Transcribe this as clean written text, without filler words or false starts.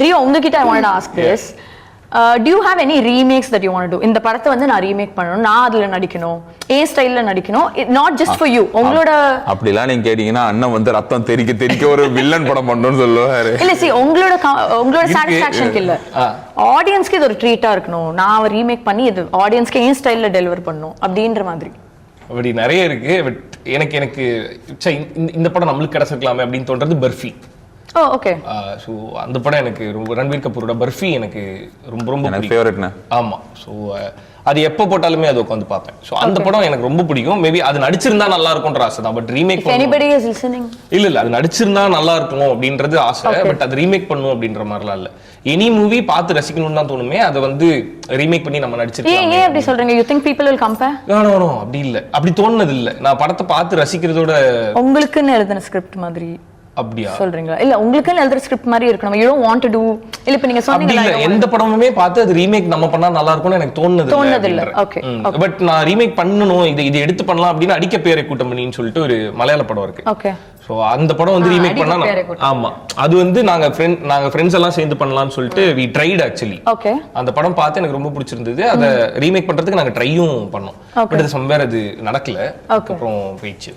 Rio உங்ககிட்ட I wanted to ask this. Do you have any remakes that you want to do? இந்த படத்தை வந்து நான் remake பண்ணணும், நான் அதுல நடிக்கணும், ஸ்டைல்ல நடிக்கணும், நாட் ஜஸ்ட் ஃபார் யூ. உங்களோட அப்படிலாம் நீங்க கேட்டீங்கன்னா அண்ணன் வந்து ரத்தம் தெறிக்க தெறிக்க ஒரு வில்லன் படம் பண்ணணும்னு சொல்லுவாரு. இல்ல சி உங்களோட சாட்டிஸ்ஃபேக்ஷனுக்கு இல்ல, ஆடியன்ஸ்க்கு இது ஒரு ட்ரீட்டா இருக்கணும், நான் ரீமேக் பண்ணி இது ஆடியன்ஸ்க்கு ஸ்டைல்ல டெலிவர் பண்ணணும் அப்படின்ற மாதிரி. அப்படி நிறைய இருக்கு. பட் எனக்கு இந்த படம் நம்மளுக்கு கிடைச்சிருக்கலாமே அப்படின்னு தோன்றது பர்ஃபி. ஓகே. ஸோ அந்த படம் எனக்கு ரொம்ப ரன்வீர் கபூரோட பர்ஃபி எனக்கு ரொம்ப ஃபேவரட்னா. ஆமா. ஸோ அது எப்போ போட்டாலுமே அது உட்காந்து பார்ப்பேன். ஸோ அந்த படம் எனக்கு ரொம்ப பிடிக்கும். மேபி அது நடிச்சிருந்தா நல்லா இருக்கும்ன்ற ஆசை தான். பட் ரீமேக் இல்ல அது நடிச்சிருந்தா நல்லா இருக்கும் அப்படின்றது ஆசை. பட் அது ரீமேக் பண்ணும் அப்படின்ற மாதிரிலாம் இல்ல. எனி மூவி பார்த்து ரசிக்கணும்னு தான் தோணுமே, அதை வந்து ரீமேக் பண்ணி நம்ம நடிச்சிருக்கோம். ஏன் அப்படி சொல்றீங்க? You think people will compare? No, அப்படி இல்ல. அப்படி தோணுனது இல்ல. நான் படத்தை பார்த்து ரசிக்கிறதோட உங்களுக்குன்னு எழுதின ஸ்கிரிப்ட் மாதிரி அப்படியா சொல்றீங்களா? இல்ல உங்களுக்குன்னு எழுதுற ஸ்கிரிப்ட் மாதிரி இருக்கணும். You don't want to do. இல்ல இப்ப நீங்க சொன்னீங்க எந்த படமுமே பார்த்து அது ரீமேக் நம்ம பண்ணா நல்லா இருக்கும்னு எனக்கு தோணுனது இல்ல. ஓகே. பட் நான் ரீமேக் பண்ணனும், இது எடுத்து பண்ணலாம் அப்படின்னு அடிக்க பேரை கூட்டமணின்னு சொல்லிட்டு ஒரு மலையாள படம் இருக்கு. ஓகே. சோ அந்த படம் வந்து ரீமேக் பண்ணா ஆமா, அது வந்து நாங்க ஃப்ரெண்ட்ஸ் எல்லாம் சேர்ந்து பண்ணலாம்னு சொல்லிட்டு we tried actually. ஓகே. அந்த படம் பார்த்து எனக்கு ரொம்ப பிடிச்சிருந்தது. அத ரீமேக் பண்றதுக்கு நாங்க ட்ரையும் பண்ணோம். பட் அது சம்வேர் அது நடக்கல. அப்புறம் போயிடுச்சு.